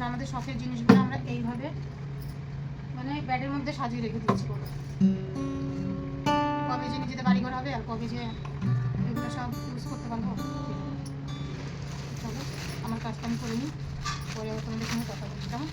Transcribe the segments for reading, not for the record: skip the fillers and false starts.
আমাদের শখের জিনিসগুলো আমরা এইভাবে মানে ব্যাডের মধ্যে সাজিয়ে রেখে দিয়েছি। কবে যে নিজেদের বাড়িঘর হবে আর কবে যে এগুলো সব ইউজ করতে পারবো। চলো আমার কাজটা আমি করে নিই, পরে আবার তোমাদের সঙ্গে কথা বলছি। কেমন?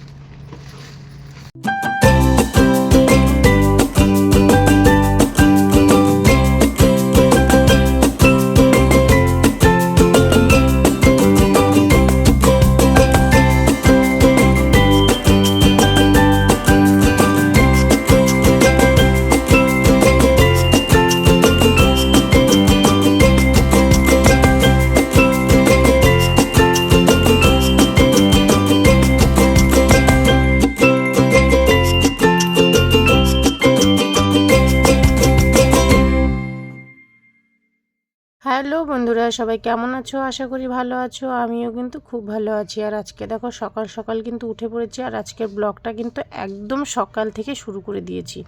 হ্যালো বন্ধুরা, সবাই কেমন আছো? আশা করি ভালো আছো। আমিও কিন্তু খুব ভালো আছি। আর আজকে দেখো সকাল সকাল কিন্তু উঠে পড়েছি, আর আজকের ব্লগটা কিন্তু একদম সকাল থেকে শুরু করে দিয়েছি।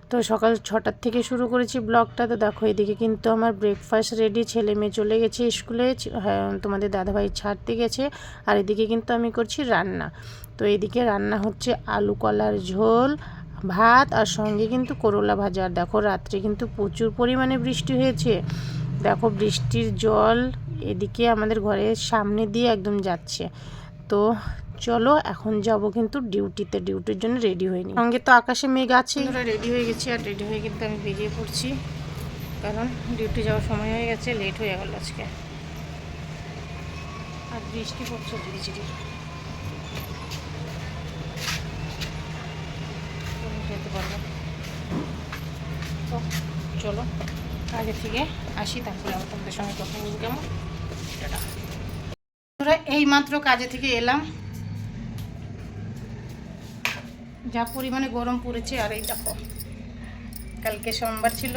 তো সকাল 6টার থেকে শুরু করেছি ব্লগটা। তো দেখো এদিকে কিন্তু আমার ব্রেকফাস্ট রেডি, ছেলে মেয়ে চলে গেছে স্কুলে, তোমাদের দাদাভাই ছাড়তে গেছে। আর এদিকে কিন্তু আমি করছি রান্না। তো এদিকে রান্না হচ্ছে আলু কলার ঝোল, ভাত, আর সঙ্গে কিন্তু করলা ভাজা। আর দেখো রাত্রে কিন্তু প্রচুর পরিমাণে বৃষ্টি হয়েছে। দেখো বৃষ্টির জল এদিকে আমাদের ঘরের সামনে দিয়ে একদম যাচ্ছে। তো চলো এখন যাব কিন্তু ডিউটিতে, ডিউটির জন্য রেডি হয়ে নিই। সঙ্গে তো আকাশে মেঘ আছে। রেডি হয়ে গেছি, আর রেডি হয়ে কিন্তু আমি বেরিয়ে পড়ছি, কারণ ডিউটি যাওয়ার সময় হয়ে গেছে, লেট হয়ে গেল আজকে। আর বৃষ্টি পড়ছে ঝিরিঝিরি, যেতে পারবো। তো চলো কাজে থেকে আসি, তারপরে আবার তোমাদের সঙ্গে কথা বলবো। কেমন? এই মাত্র কাজে থেকে এলাম, যা পরিমাণে গরম পড়েছে। আর এই দেখো কালকে সোমবার ছিল,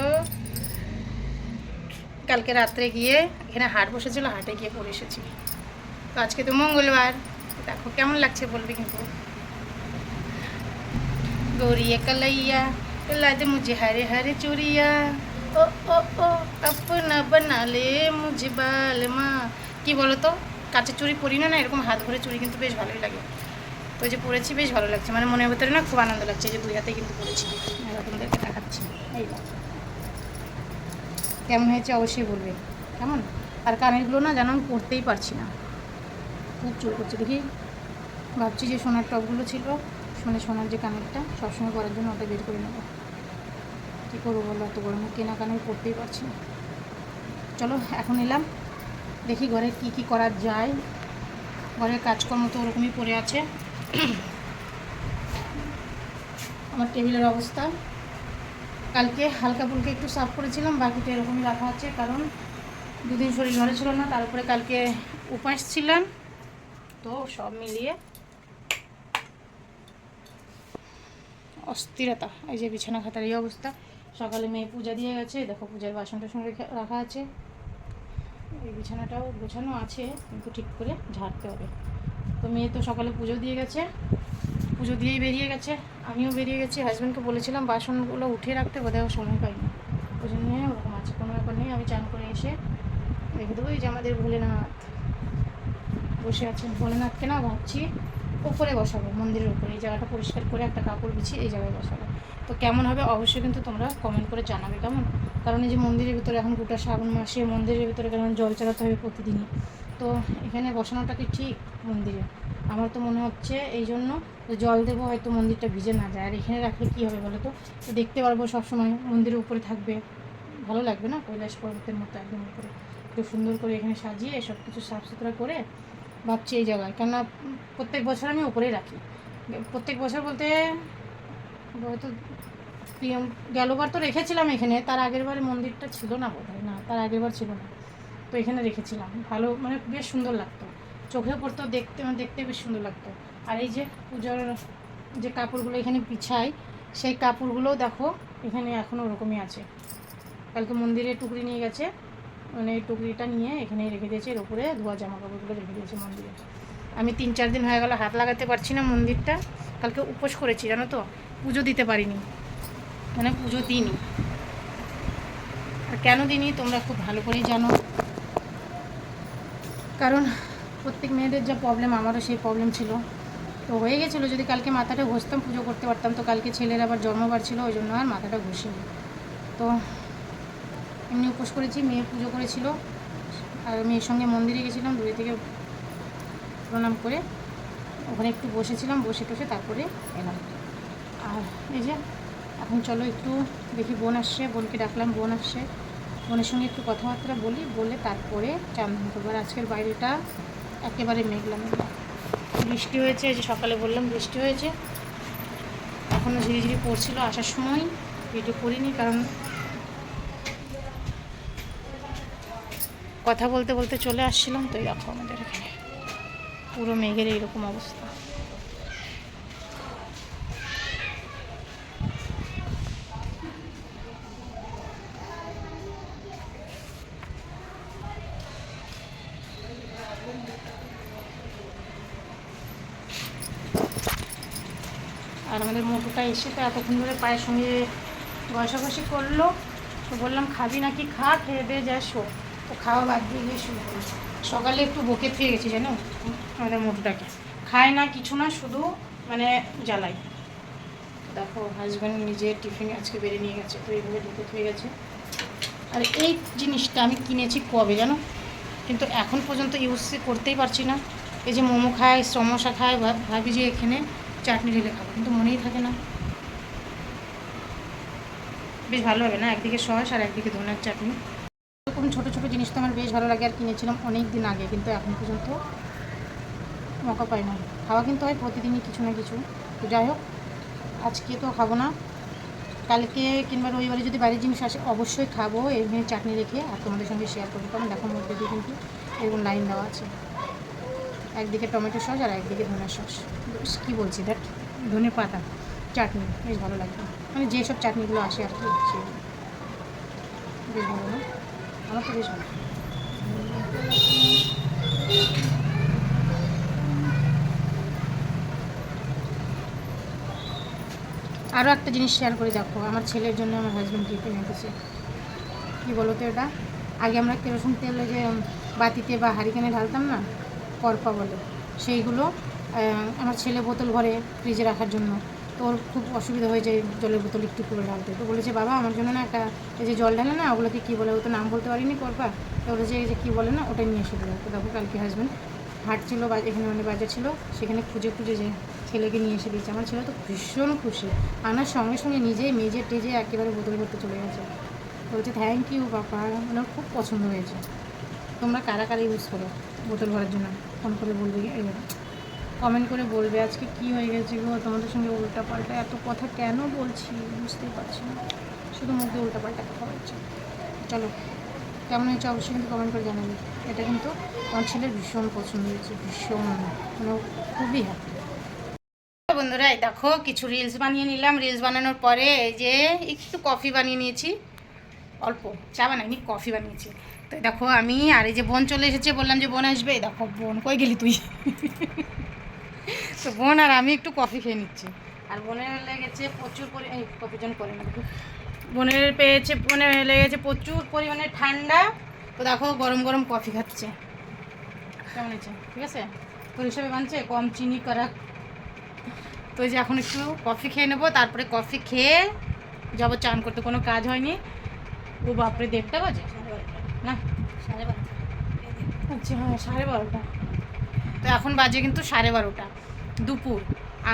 কালকে রাত্রে গিয়ে এখানে হাট বসেছিল, হাটে গিয়ে পড়ে এসেছি। তো আজকে তো মঙ্গলবার, দেখো কেমন লাগছে বলবে কিন্তু। গৌরিয়া কালাইয়া লাদে মুঝে হারে হারে চুরিয়া, ও ও ও আপনা বানালে মুঝে বালমা। কি বলো তো, কাঁচের চুড়ি পরি না, এরকম হাত ভরে চুড়ি কিন্তু বেশ ভালোই লাগে। তো যে পরেছি বেশ ভালো লাগছে, মানে মনের ভেতরে না খুব আনন্দ লাগছে যে দুই হাতে কিন্তু পরেছি। তোমাদেরকে দেখাচ্ছি, এই কেমন হয়েছে অবশ্যই বলবে। কেমন? আর কানেরগুলো না যেন আমি পরতেই পারছি না, খুব চুল করছে। দেখি ভাবছি যে সোনার টপগুলো ছিল, মানে সোনার যে কানেরটা সবসময় পরার জন্য ওটা বের করে নেবো। কী করবো বলো, এত গরমে কেনা কানের পরতেই পারছি না। চলো এখন এলাম, দেখি ঘরে কি কি করা যায়। ঘরের কাজকর্ম তো ওরকমই পড়ে আছে। আমার টেবিলের অবস্থা কালকে হালকা ফুলকা একটু সাফ করেছিলাম, বাকিটা এরকমই রাখা আছে, কারণ দুদিন শরীর ভালো ছিল না, তারপরে কালকে উপাস ছিলাম। তো সব মিলিয়ে অস্থিরতা। এই যে বিছানা খাতার এই অবস্থা। সকালে মেয়ে পূজা দিয়ে গেছে, দেখো পূজার বাসন টাসন রাখা আছে। এই বিছানাটাও গোছানো আছে, কিন্তু ঠিক করে ঝাড়তে হবে। তো মেয়ে তো সকালে পুজো দিয়ে গেছে, পুজো দিয়েই বেরিয়ে গেছে, আমিও বেরিয়ে গেছি। হাজব্যান্ডকে বলেছিলাম বাসনগুলো উঠিয়ে রাখতে, বোধহয় সময় পাইনি, ওই জন্য ওরকম আছে। কোনো ব্যাপার নেই, আমি চান করে এসে রেখে দেবো। এই যে আমাদের ভোলেনাথ বসে আছেন, ভোলেনাথকে না ভাবছি উপরে বসাবো, মন্দিরের উপরে। এই জায়গাটা পরিষ্কার করে একটা কাপড় বিছিয়ে এই জায়গায় বসাবো। তো কেমন হবে অবশ্যই কিন্তু তোমরা কমেন্ট করে জানাবে কেমন। কারণ এই যে মন্দিরের ভিতরে এখন গোটা শ্রাবণ মাসে মন্দিরের ভিতরে কেমন জল চালাতে হবে প্রতিদিনই। তো এখানে বসানোটা কি ঠিক মন্দিরে? আমার তো মনে হচ্ছে এই জন্য জল দেবো, হয়তো মন্দিরটা ভিজে না যায়। আর এখানে রাখলে কী হবে বলো তো, দেখতে পারবো সবসময়, মন্দিরের উপরে থাকবে, ভালো লাগবে না? কৈলাস পর্বতের মতো একদম উপরে। খুব সুন্দর করে এখানে সাজিয়ে সব কিছু সাফ সুতরা করে ভাবছি এই জায়গায়। কেননা প্রত্যেক বছর আমি উপরেই রাখি, প্রত্যেক বছর বলতে হয়তো গেলবার তো রেখেছিলাম এখানে, তার আগের বারে মন্দিরটা ছিল না বোধহয়, না তার আগের বার ছিল না, তো এখানে রেখেছিলাম। ভালো মানে বেশ সুন্দর লাগতো, চোখে পড়তো, দেখতে বেশ সুন্দর লাগতো। আর এই যে পুজোর যে কাপড়গুলো এখানে বিছাই, সেই কাপড়গুলোও দেখো এখানে এখনও ওরকমই আছে। কালকে মন্দিরে টুকরি নিয়ে গেছে, মানে এই টুকরিটা নিয়ে এখানেই রেখে দিয়েছে, এর উপরে ধোয়া জামা কাপড়গুলো রেখে দিয়েছে মন্দিরে। আমি 3-4 দিন হয়ে গেল হাত লাগাতে পারছি না মন্দিরটা। কালকে উপোস করেছি জানো তো, পুজো দিতে পারিনি, মানে পুজো দিইনি। আর কেন দিইনি তোমরা খুব ভালো করেই জানো, কারণ প্রত্যেক মেয়েদের যা প্রবলেম আমারও সেই প্রবলেম ছিল। তো হয়ে গেছিলো, যদি কালকে মাথাটা ঘষতাম পুজো করতে পারতাম। তো কালকে ছেলের আবার জন্মবার ছিল, ওই জন্য আর মাথাটা ঘষিনি। তো এমনি উপোস করেছি, মেয়ে পুজো করেছিল, আর মেয়ের সঙ্গে মন্দিরে গেছিলাম, দূরে থেকে প্রণাম করে ওখানে একটু বসেছিলাম, বসে টসে তারপরে এলাম। আর এই যে এখন চলো একটু দেখি, বোন আসছে, বোনকে ডাকলাম, বোন আসছে, বোনের সঙ্গে একটু কথাবার্তা বলে তারপরে চান করবো। আর আজকের বাইরেটা একেবারে মেঘলা মেঘলা, বৃষ্টি হয়েছে, যে সকালে বললাম বৃষ্টি হয়েছে, এখনও ঝিরিঝিরি পড়ছিল। আসার সময় ভিডিও করিনি, কারণ কথা বলতে বলতে চলে আসছিলাম। তো দেখো আমাদের এখানে পুরো মেঘের এইরকম অবস্থা। আর আমাদের মোটুটা এসে তো এতক্ষণ ধরে পায়ের সঙ্গে ঘষাঘষি করলো। তো বললাম খাবি নাকি, খা, খেয়ে দিয়ে যা শো। তো খাওয়া বাদ দিয়ে গিয়ে শুরু করি। সকালে একটু বকে থুয়ে গেছি জানো আমাদের মোটুটাকে, খায় না কিছু না, শুধু মানে জ্বালাই। দেখো হাজব্যান্ড নিজের টিফিন আজকে বেরিয়ে নিয়ে গেছে, তো এইভাবে ঢুকে থুয়ে গেছে। আর এই জিনিসটা আমি কিনেছি কবে জানো, কিন্তু এখন পর্যন্ত ইউজ করতেই পারছি না। এই যে মোমো খায়, সমোসা খায়, ভাবি যে এখানে চাটনি ঢেলে খাবো, কিন্তু মনেই থাকে না। বেশ ভালো হবে না, একদিকে সস আর একদিকে ধনের চাটনি। এরকম ছোটো ছোটো জিনিস তো আমার বেশ ভালো লাগে, আর কিনেছিলাম অনেক দিন আগে, কিন্তু এখন পর্যন্ত মৌকা পাই না। খাওয়া কিন্তু হয় প্রতিদিনই কিছু না কিছু। তো যাই হোক, আজকে তো খাবো না, কালকে কিংবা রবিবারে যদি বাইরের জিনিস আসে অবশ্যই খাবো এখানে চাটনি রেখে, আর তোমাদের সঙ্গে শেয়ার করবো। কারণ দেখো মধ্যে দিয়ে কিন্তু এরকম লাইন দেওয়া আছে, একদিকে টমেটো সস আর একদিকে ধনের সস, কী বলছি দ্যাট ধনে পাতা চাটনি, বেশ ভালো লাগবে। মানে যেসব চাটনিগুলো আসে আর কি, সেই বেশ ভালো না, আমার তো বেশ ভালো। আরও একটা জিনিস শেয়ার করে দেখো, আমার ছেলের জন্য আমার হাজব্যান্ড গিফট এনে দিয়েছে। কী বলো তো এটা, আগে আমরা কেরোসিন তেল যে বাতিতে বা হাঁড়িখানে ঢালতাম না, করপা বলে, সেইগুলো আমার ছেলে বোতল ভরে ফ্রিজে রাখার জন্য। তো ওর খুব অসুবিধা হয়ে যায় জলের বোতল একটু করে ঢালতে। তো বলেছে বাবা আমার জন্য না একটা, এই যে জল ঢালে না ওগুলোকে কী বলে, ও তো নাম বলতে পারিনি করপা, তো বলেছে এই যে কী বলে না, ওটাই নিয়ে এসে দেবো। তো দেখো কালকে হাজব্যান্ড হাঁটছিলো, এখানে মানে বাজার ছিল, সেখানে খুঁজে খুঁজে যে ছেলেকে নিয়ে এসে দিয়েছে। আমার ছেলে তো ভীষণ খুশি, আনার সঙ্গে সঙ্গে নিজেই মেজে টেজে একেবারে বোতল করতে চলে গেছে। বলছে থ্যাংক ইউ বাবা, মানে খুব পছন্দ হয়েছে। তোমরা কারা কারা ইউজ করো বোতল ভরার জন্য, ফোন করে বলবে, কমেন্ট করে বলবে। আজকে কি হয়ে গেছে গো তোমাদের সঙ্গে, উল্টা পাল্টা এত কথা কেন বলছি বুঝতেই পারছি না, শুধু মুখে উল্টা পাল্টা কথা বলছি। চলো কেমন হয়েছে অবশ্যই কিন্তু কমেন্ট করে জানাবে। এটা কিন্তু আমার ছেলের ভীষণ পছন্দ হয়েছে, ভীষণ, মানে খুবই হ্যাপি। বন্ধুরা এই দেখো কিছু রিলস বানিয়ে নিলাম, রিলস বানানোর পরে এই যে একটু কফি বানিয়ে নিয়েছি, অল্প চা বানাইনি, কফি বানিয়েছি। তো দেখো আমি আর এই যে বোন চলে এসেছে, বললাম যে বোন আসবে, এই দেখো বোন কই গেলি তুই। তো বোন আর আমি একটু কফি খেয়ে নিচ্ছি। আর বোনের লেগেছে প্রচুর এই কফির জন্য করে না, বোনের লেগেছে প্রচুর পরিমাণে ঠান্ডা। তো দেখো গরম গরম কফি খাচ্ছে, কেমন হয়েছে, ঠিক আছে তোর হিসেবে বানছে, কম চিনি করা। তো এই যে এখন একটু কফি খেয়ে নেবো, তারপরে কফি খেয়ে যাবো চান করতে, কোনো কাজ হয়নি। ও বাপরে 1:30 বাজে না, 12:30, আচ্ছা হ্যাঁ 12:30। তো এখন বাজে কিন্তু 12:30 দুপুর।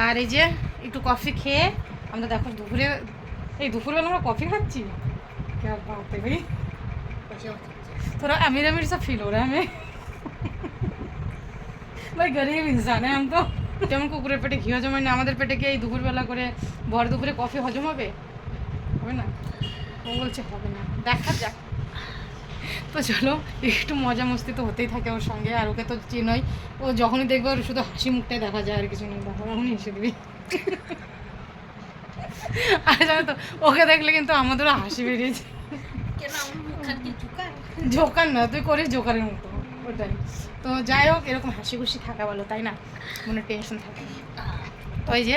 আর এই যে একটু কফি খেয়ে আমরা দেখো দুপুরে, এই দুপুরবেলা আমরা কফি খাচ্ছি, ভাই थोड़ा अमीर अमीर सा फील हो रहा है हमें। भाई गरीब इंसान है हम तो। যেমন কুকুরের পেটে ঘি হজম হয় না, আমাদের পেটে কি এই দুপুরবেলা করে ভর দুপুরে কফি হজম হবে? হবে না, ও বলছে হবে না, দেখা যাক। তো চলো একটু মজা মস্তি তো হতেই থাকে ওর সঙ্গে, আর ওকে তো চেনই, ও যখনই দেখবে ওর শুধু হাসি মুখটাই দেখা যায়, আর কিছু নেই। দেখো এখনই হেসে দিবি। আর জানো তো ওকে দেখলে কিন্তু আমাদেরও হাসি বেরিয়েছে। জোকার না, তুই করিস জোকারের মতো, ওটাই। তো যাই হোক, এরকম হাসি খুশি থাকা ভালো, তাই না, মনে টেনশন থাকে। তো এই যে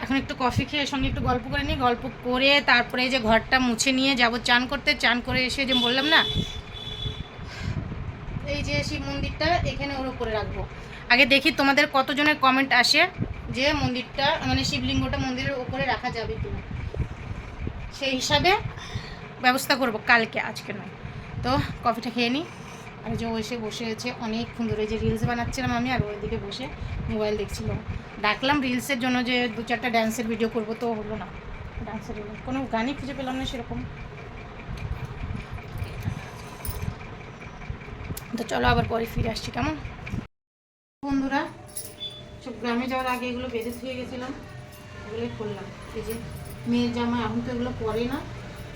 এখন একটু কফি খেয়ে সঙ্গে একটু গল্প করে নিই, গল্প করে তারপরে এই যে ঘরটা মুছে নিয়ে যাব চান করতে। চান করে এসে যে বললাম না, এই যে শিব মন্দিরটা এখানে ওর উপরে রাখবো। আগে দেখি তোমাদের কতজনের কমেন্ট আসে, যে মন্দিরটা মানে শিবলিঙ্গটা মন্দিরের ওপরে রাখা যাবে কিনা, সেই হিসাবে ব্যবস্থা করব কালকে, আজকে নয়। তো কফিটা খেয়ে নিই। আর যে এসে বসে আছে অনেকক্ষণ ধরে, যে রিলস বানাচ্ছিলাম আমি, আর ওইদিকে বসে মোবাইল দেখছিল। ডাকলাম রিলসের জন্য যে 2-4টা ড্যান্সের ভিডিও করবো, তো হলো না। ডান্সের কোনো গানই খুঁজে পেলাম না সেরকম। তো চলো আবার পরে ফিরে আসছি, কেমন বন্ধুরা। সব গ্রামে যাওয়ার আগে এগুলো বেঁধে থুয়ে গেছিলাম, এগুলোই করলাম। এই যে মেয়ের জামা এখন তো এগুলো পরে না,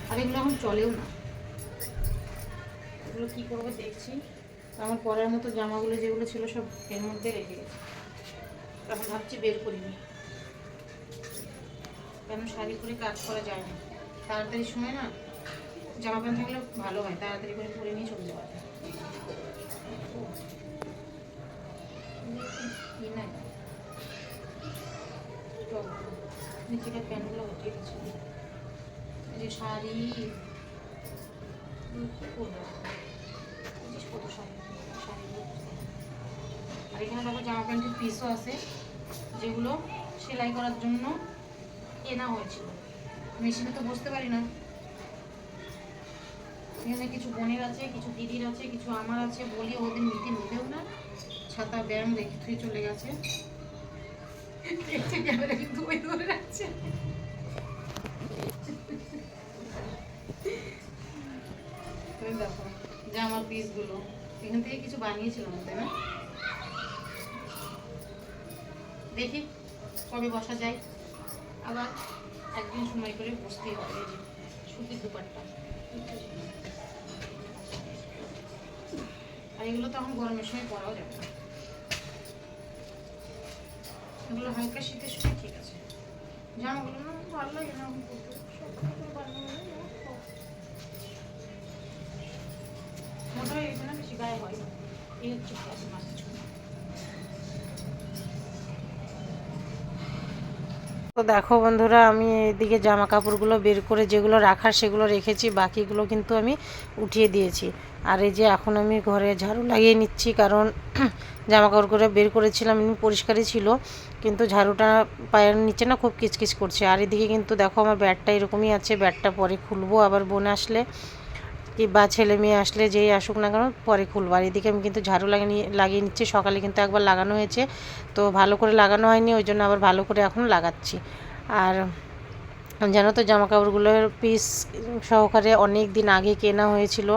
আর এগুলো এখন চলেও না। এগুলো কী করবো দেখছি। আমার পরার মতো জামাগুলো যেগুলো ছিল সব এর মধ্যে রেখে গেছে। এখন ভাবছি বের করিনি, কেন শাড়ি পরে কাজ করা যায় না। তাড়াতাড়ি সময় না জামা প্যান্ট থাকলে ভালো হয়, তাড়াতাড়ি করে পরে নিয়ে চলে যাওয়া যায়। নিচেকার প্যান্টগুলো উঠে গেছে, যে শাড়ি কত শাড়িগুলো। আর এখানে দেখো জামা প্যান্টের পিসও আছে, যেগুলো সেলাই করার জন্য কেনা হয়েছিল। মেশিনে তো বসতে পারি না। এখানে কিছু বোনের আছে, কিছু দিদির আছে, কিছু আমার আছে, বলি ওদের নিতে নেবেও না। ছাতা ব্যায়াম রেখে থুয়ে চলে গেছে, ক্যামেরা কিন্তু ওই ধরে রাখছে। দেখো জামার পিসগুলো এখান থেকে কিছু বানিয়েছিলাম, তাই না? দেখি কবে বসা যায়, আবার একদিন সময় করে বসতেই হবে। এই যে সুতির দুপাট্টা, আর এগুলো তো এখন গরমের সময় পরাও যাবে না। এগুলো হালকা শীতের সময় ঠিক আছে, জামাগুলো না ভালো লাগে না মোটা হয়ে গেছে না, বেশি গায়ে হয় না। এই হচ্ছে মাছ। তো দেখো বন্ধুরা, আমি এদিকে জামা কাপড়গুলো বের করে যেগুলো রাখার সেগুলো রেখেছি, বাকিগুলো কিন্তু আমি উঠিয়ে দিয়েছি। আর এই যে এখন আমি ঘরে ঝাড়ু লাগিয়ে নিচ্ছি, কারণ জামা কাপড়গুলো বের করেছিলাম এমনি পরিষ্কারই ছিল, কিন্তু ঝাড়ুটা পায়ের নিচে না খুব কিচকিচ করছে। আর এদিকে কিন্তু দেখো আমার ব্যাটটা এরকমই আছে, ব্যাটটা পরে খুলবো, আবার বোন আসলে কি বা ছেলে মেয়ে আসলে যেই আসুক না কেন পরে খুলবো। আর এদিকে আমি কিন্তু ঝাড়ু লাগিয়ে নিচ্ছি। সকালে কিন্তু একবার লাগানো হয়েছে, তো ভালো করে লাগানো হয়নি, ওই জন্য আবার ভালো করে এখন লাগাচ্ছি। আর জানো তো জামা কাপড়গুলোর পিস সহকারে অনেক দিন আগে কেনা হয়েছিল,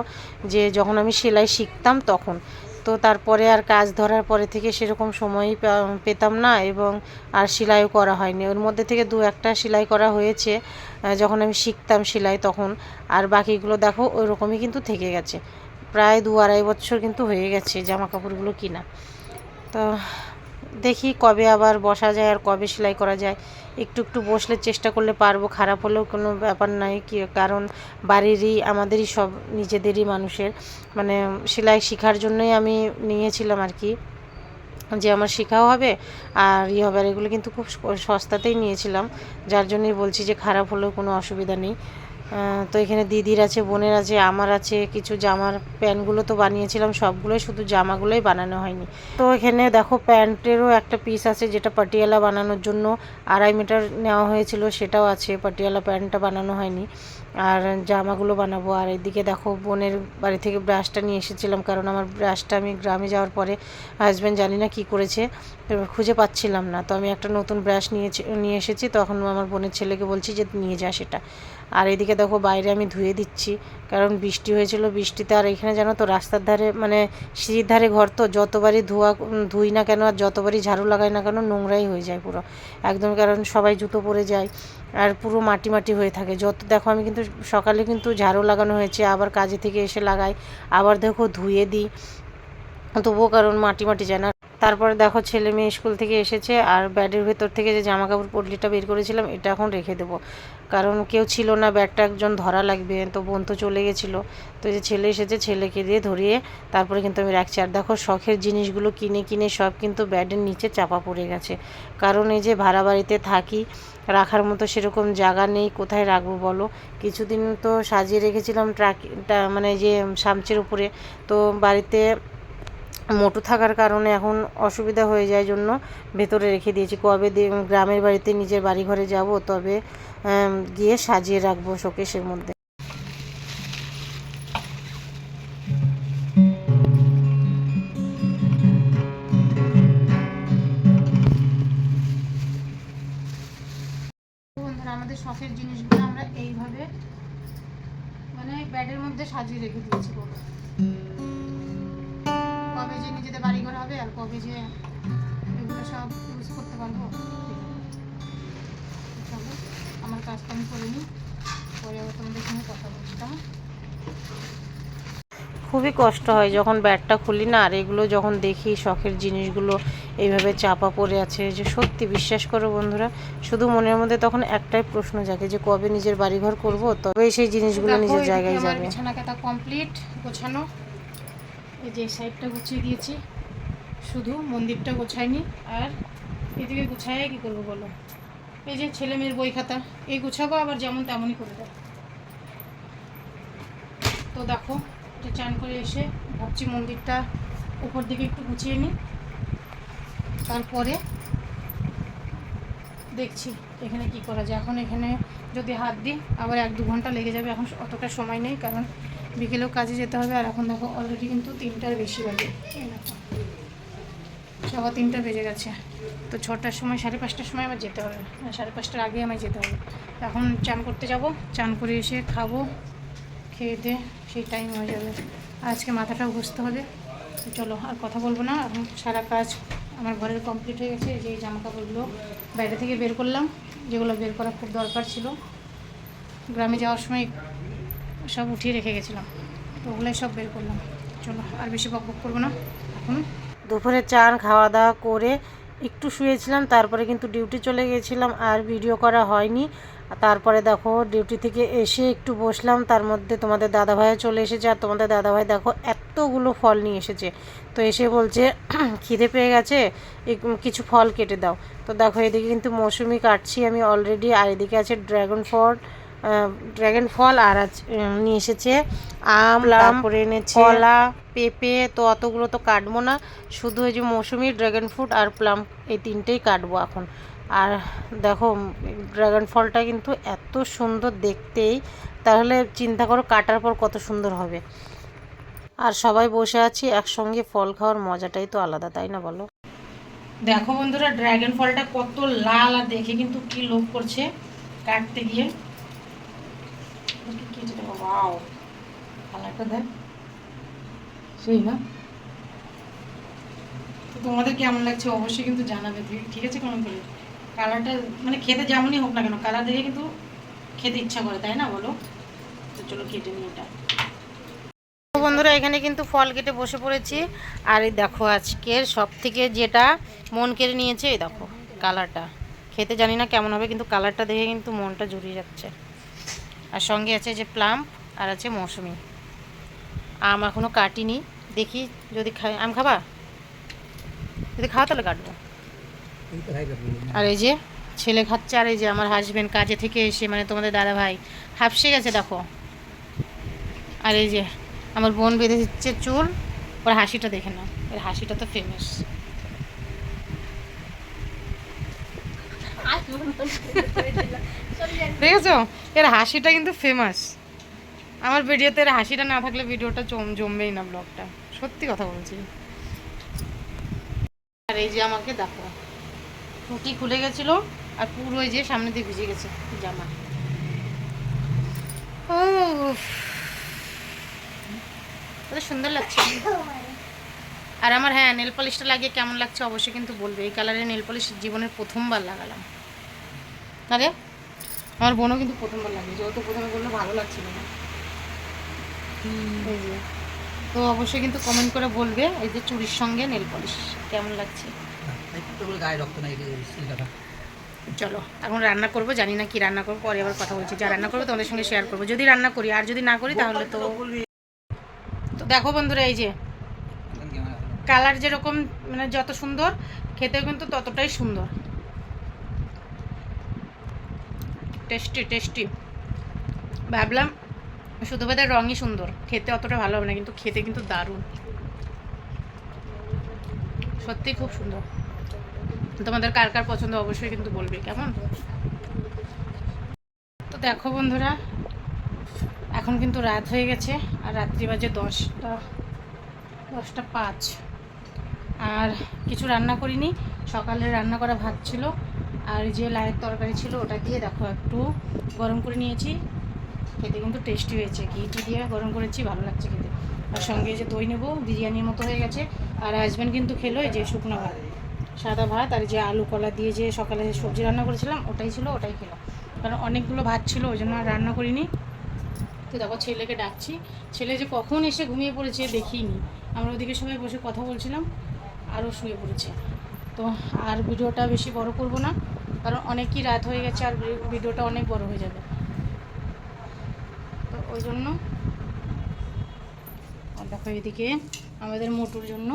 যে যখন আমি সেলাই শিখতাম তখন। তো তারপরে আর কাজ ধরার পরে থেকে সেরকম সময়ই পেতাম না, এবং আর সেলাইও করা হয়নি। ওর মধ্যে থেকে 2-1টা সেলাই করা হয়েছে যখন আমি শিখতাম সেলাই তখন, আর বাকিগুলো দেখো ওই রকমই কিন্তু থেকে গেছে। প্রায় 2-2.5 বছর কিন্তু হয়ে গেছে জামা কাপড়গুলো কিনা। তো দেখি কবে আবার বসা যায় আর কবে সেলাই করা যায়। একটু একটু বসলে চেষ্টা করলে পারবো, খারাপ হলেও কোনো ব্যাপার নাই কি, কারণ বাড়িরই আমাদেরই সব নিজেদেরই মানুষের, মানে সেলাই শেখার জন্যই আমি নিয়েছিলাম আর কি, যে আমার শেখাও হবে আর হবে। আর এগুলো কিন্তু খুব সস্তাতেই নিয়েছিলাম, যার জন্যই বলছি যে খারাপ হলেও কোনো অসুবিধা নেই। তো এখানে দিদির আছে, বোনের আছে, আমার আছে। কিছু জামার প্যান্টগুলো তো বানিয়েছিলাম সবগুলোই, শুধু জামাগুলোই বানানো হয়নি। তো এখানে দেখো প্যান্টেরও একটা পিস আছে, যেটা পাটিয়ালা বানানোর জন্য 2.5 মিটার নেওয়া হয়েছিল, সেটাও আছে। পাটিয়ালা প্যান্টটা বানানো হয়নি, আর জামাগুলো বানাবো। আর এদিকে দেখো বোনের বাড়ি থেকে ব্রাশটা নিয়ে এসেছিলাম, কারণ আমার ব্রাশটা আমি গ্রামে যাওয়ার পরে হাজব্যান্ড জানি না কি করেছে, খুঁজে পাচ্ছিলাম না। তো আমি একটা নতুন ব্রাশ নিয়ে এসেছি, তখন আমার বোনের ছেলেকে বলছি যে নিয়ে যা সেটা। আর এদিকে দেখো বাইরে আমি ধুয়ে দিচ্ছি, কারণ বৃষ্টি হয়েছিল। বৃষ্টিতে আর এখানে জানো তো রাস্তার ধারে মানে সিঁড়ির ধারে ঘর, তো যতবারই ধুই না কেন আর যতবারই ঝাড়ু লাগাই না কেন নোংরাই হয়ে যায় পুরো একদম, কারণ সবাই জুতো পরে যায় আর পুরো মাটি মাটি হয়ে থাকে। যত দেখো আমি কিন্তু সকালে কিন্তু ঝাড়ু লাগানো হয়েছে, আবার কাজে থেকে এসে লাগাই, আবার দেখো ধুয়ে দিই, তবুও কারণ মাটি মাটি যায় না। তারপরে দেখো ছেলে মেয়ে স্কুল থেকে এসেছে, আর ব্যাগের ভেতর থেকে যে জামা কাপড় পটলিটা বের করেছিলাম এটা এখন রেখে দেবো, কারণ কেউ ছিল না, ব্যাগটা একজন ধরা লাগবে। তো বোন তো চলে গেছিলো, তো যে ছেলে এসেছে ছেলেকে দিয়ে ধরিয়ে তারপরে কিন্তু আমি রাখছি। আর দেখো শখের জিনিসগুলো কিনে কিনে সব কিন্তু ব্যাগের নিচে চাপা পড়ে গেছে, কারণ এই যে ভাড়া বাড়িতে থাকি, রাখার মতো সেরকম জায়গা নেই, কোথায় রাখবো বলো। কিছুদিন তো সাজিয়ে রেখেছিলাম মানে যে সামচের উপরে, তো বাড়িতে মোটু থাকার কারণে এখন অসুবিধা হয়ে যায়, জন্য ভেতরে রেখে দিয়েছি। কবে গ্রামের বাড়িতে নিজের বাড়ি ঘরে যাব তবে গিয়ে সাজিয়ে রাখবো শোকেসের মধ্যে। বন্ধুরা, আমাদের শখের জিনিসগুলো আমরা এইভাবে মানে ব্যাডের মধ্যে সাজিয়ে রেখে দিয়েছি। কবে যে নিজেদের বাড়ি ঘর হবে আর কবে যে এগুলো সব ইউজ করতে পারবো। চলো আমার কাজটা আমি করে নিই, পরে আবার তোমাদের সঙ্গে কথা বলছি। কেমন খুবই কষ্ট হয় যখন ব্যাগটা খুলি না, আর এগুলো যখন দেখি শখের জিনিসগুলো এইভাবে চাপা পড়ে আছে, যে সত্যি বিশ্বাস করো বন্ধুরা, শুধু মনের মধ্যে তখন একটাই প্রশ্ন জাগে যে কবে নিজের বাড়িঘর করব, তবে সেই জিনিসগুলো নিজের জায়গায় যাবে। বিছানা কাটা কমপ্লিট, গোছানো। এই যে সাইডটা গুছিয়ে দিয়েছি, শুধু মন্দিরটা গোছাইনি। আর এদিকে গুছাই কি করবো বলো, এই যে ছেলে মেয়ের বই খাতা এই গুছাবো, আবার যেমন তেমনই করে দেয়। তো দেখো, যে চান করে এসে ভাবছি মন্দিরটা উপর দিকে একটু গুছিয়ে নিই, তারপরে দেখছি এখানে কি করা যায়। এখন এখানে যদি হাত দিই আবার 1-2 ঘন্টা লেগে যাবে, এখন অতটা সময় নেই, কারণ বিকেলেও কাজে যেতে হবে। আর এখন দেখো অলরেডি কিন্তু 3টার বেশি বাজে, 3:15 বেজে গেছে। তো 6টার সময় 5:30টার সময় আমার যেতে হবে, 5:30টার আগে আমায় যেতে হবে। এখন চান করতে যাব, চান করে এসে খাবো, খেয়ে দিয়ে সেই টাইম হয়ে যাবে। আজকে মাথাটাও ঘষতে হবে। তো চলো আর কথা বলবো না, এখন সারা কাজ আমার ঘরের কমপ্লিট হয়ে গেছে। যে জামা কাপড়গুলো বাইরে থেকে বের করলাম, যেগুলো বের করা খুব দরকার ছিল, গ্রামে যাওয়ার সময় সব উঠিয়ে রেখে গেছিলাম, তো ওগুলোই সব বের করলাম। চলো আর বেশি বকবক করবো না। এখন দুপুরে চান খাওয়া দাওয়া করে একটু শুয়েছিলাম, তারপরে কিন্তু ডিউটি চলে গেছিলাম, আর ভিডিও করা হয়নি। তারপরে দেখো ডিউটি থেকে এসে একটু বসলাম, তার মধ্যে তোমাদের দাদাভাইও চলে এসেছে। আর তোমাদের দাদাভাই দেখো এতগুলো ফল নিয়ে এসেছে, তো এসে বলছে খিদে পেয়ে গেছে, কিছু ফল কেটে দাও। তো দেখো এদিকে কিন্তু মৌসুমি কাটছি আমি অলরেডি, আর এদিকে আছে ড্রাগন ফল, আর নিয়ে এসেছে আম, তারপরে এনেছে কলা, পেঁপে। তো অতগুলো তো কাটবো না, শুধু ওই যে মৌসুমি, ড্রাগন ফ্রুট আর প্লাম, এই 3টেই কাটবো এখন। আর দেখো ড্রাগন ফলটা কিন্তু এত সুন্দর দেখতেই, তাহলে চিন্তা করো কাটার পর কত সুন্দর হবে। আর সবাই বসে আছি একসঙ্গে, ফল খাওয়ার মজাটাই তো আলাদা, তাই না বলো? দেখো বন্ধুরা, ড্রাগন ফলটা কত লাল, আর দেখে কিন্তু কি লোভ করছে কাটতে গিয়ে। ওয়াও, কালারটা দেখ সেই না। তো তোমাদের কেমন লাগছে অবশ্যই কিন্তু জানাবে, ঠিক আছে? কেমন করে কালারটা, মানে খেতে যেমনই হোক না কেন, কালার দেখে কিন্তু খেতে ইচ্ছা করে, তাই না বলো? তো চলো কেটে নিই এটা। বন্ধুরা এখানে কিন্তু ফল কেটে বসে পড়েছি, আর এই দেখো আজকের সব থেকে যেটা মন কেড়ে নিয়েছে, এই দেখো কালারটা। খেতে জানি না কেমন হবে, কিন্তু কালারটা দেখে কিন্তু মনটা জুড়িয়ে যাচ্ছে। আর সঙ্গে আছে যে প্লাম, আর আছে মৌসুমি। আম এখনও কাটিনি, দেখি যদি খাই। আম খাবা? যদি খাওয়া তাহলে কাটবো। আর এই যে ছেলে খাচ্ছে, আর এই যে আমার হাজবেন্ড কাজে থেকে এসে, মানে তোমাদের দাদা ভাই হাফসে গেছে দেখো। আর এই যে আমার বোন বেঁধে দিচ্ছে চুল, ওর হাসিটা দেখে নাও, এর হাসিটা তো ফেমাস। দেখেছো, এর হাসিটা কিন্তু ফেমাস। আমার ভিডিওতে এর হাসিটা না থাকলে ভিডিওটা জমবেই না, ব্লগটা, সত্যি কথা বলছি। আর এই যে আমাকে দেখো, টুটি খুলে গেছিলো, আর পুরো এই যে সামনে দিয়ে ভিজে গেছে জামা। ও কত সুন্দর লাগছে। আর আমার হ্যাঁ নেল পলিশটা লাগিয়ে কেমন লাগছে অবশ্যই কিন্তু বলবে। এই কালারের নেল পলিশ জীবনের প্রথমবার লাগালাম। আরে আমার বোনও কিন্তু প্রথমবার লাগিয়েছে, ও তো প্রথমে বললো ভালো লাগছিল না। এই যে, তো অবশ্যই কিন্তু কমেন্ট করে বলবে এই যে চুড়ির সঙ্গে নেল পলিশ কেমন লাগছে। চলো এখন রান্না করবো, জানি না কি রান্না করবো, পরে আবার কথা বলছি। যা রান্না করবো তোমাদের সঙ্গে শেয়ার করবো, যদি রান্না করি। আর যদি না করি তাহলে তো দেখো বন্ধুরা, এই যে কালার যেরকম, মানে যত সুন্দর খেতেও কিন্তু ততটাই সুন্দর, টেস্টি টেস্টি। ভাবলাম শুধু বোধহয় রঙই সুন্দর, খেতে অতটা ভালো হবে না, কিন্তু খেতে কিন্তু দারুণ। সত্যিই খুব সুন্দর। তোমাদের কার কার পছন্দ অবশ্যই কিন্তু বলবে কেমন। তো দেখো বন্ধুরা, এখন কিন্তু রাত হয়ে গেছে আর রাত্রি বাজে 10টা 5। আর কিছু রান্না করিনি, সকালে রান্না করা ভাত ছিল আর যে লায়ের তরকারি ছিল ওটা দিয়ে দেখো একটু গরম করে নিয়েছি। খেতে কিন্তু টেস্টি হয়েছে, ঘি দিয়ে গরম করেছি, ভালো লাগছে খেতে। আর সঙ্গে যে দই নেবো, বিরিয়ানির মতো হয়ে গেছে। আর হাজব্যান্ড কিন্তু খেলো এই যে শুকনো ভাত, সাদা ভাত, আর যে আলু কলা দিয়ে যে সকালে সবজি রান্না করেছিলাম ওটাই ছিল, ওটাই খেলো। কারণ অনেকগুলো ভাত ছিল ওই জন্য আর রান্না করিনি। তো দেখো ছেলেকে ডাকছি, ছেলে যে কখন এসে ঘুমিয়ে পড়েছে দেখিনি। আমরা ওদিকে সবাই বসে কথা বলছিলাম, আরও শুয়ে পড়েছে। তো আর ভিডিওটা বেশি বড় করব না, কারণ অনেকই রাত হয়ে গেছে আর ভিডিওটা অনেক বড় হয়ে যাবে। তো ওই জন্য আর দেখো এদিকে আমাদের মোটুর জন্য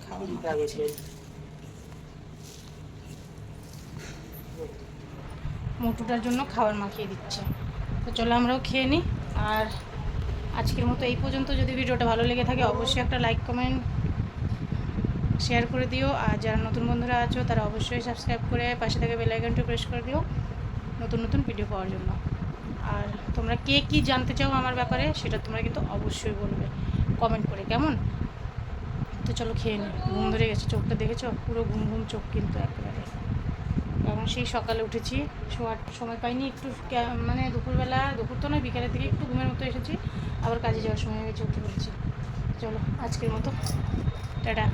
খাবার মাখাচ্ছে। মোটুটার জন্য খাবার মাখিয়ে দিচ্ছে। তো চলো আমরাও খেয়ে নিই। আর আজকের মতো এই পর্যন্ত। যদি ভিডিওটা ভালো লেগে থাকে অবশ্যই একটা লাইক কমেন্ট শেয়ার করে দিও। আর যারা নতুন বন্ধুরা আছো তারা অবশ্যই সাবস্ক্রাইব করে পাশে থেকে বেল আইকনটা প্রেস করে দিও নতুন নতুন ভিডিও পাওয়ার জন্য। আর তোমরা কে কী জানতে চাও আমার ব্যাপারে সেটা তোমরা কিন্তু অবশ্যই বলবে কমেন্ট করে কেমন। তো চলো খেয়ে নিই। ঘুম ধরে গেছে, চোখটা দেখেছো পুরো ঘুম ঘুম চোখ কিন্তু একেবারে। কারণ সেই সকালে উঠেছি, শোয়ার সময় পাইনি একটু, মানে দুপুরবেলা, দুপুর তো নয় বিকেলের দিকে একটু ঘুমের মতো এসেছি, আবার কাজে যাওয়ার সময় হয়ে গেছে উঠে পড়েছি। চলো আজকের মতো টাটা।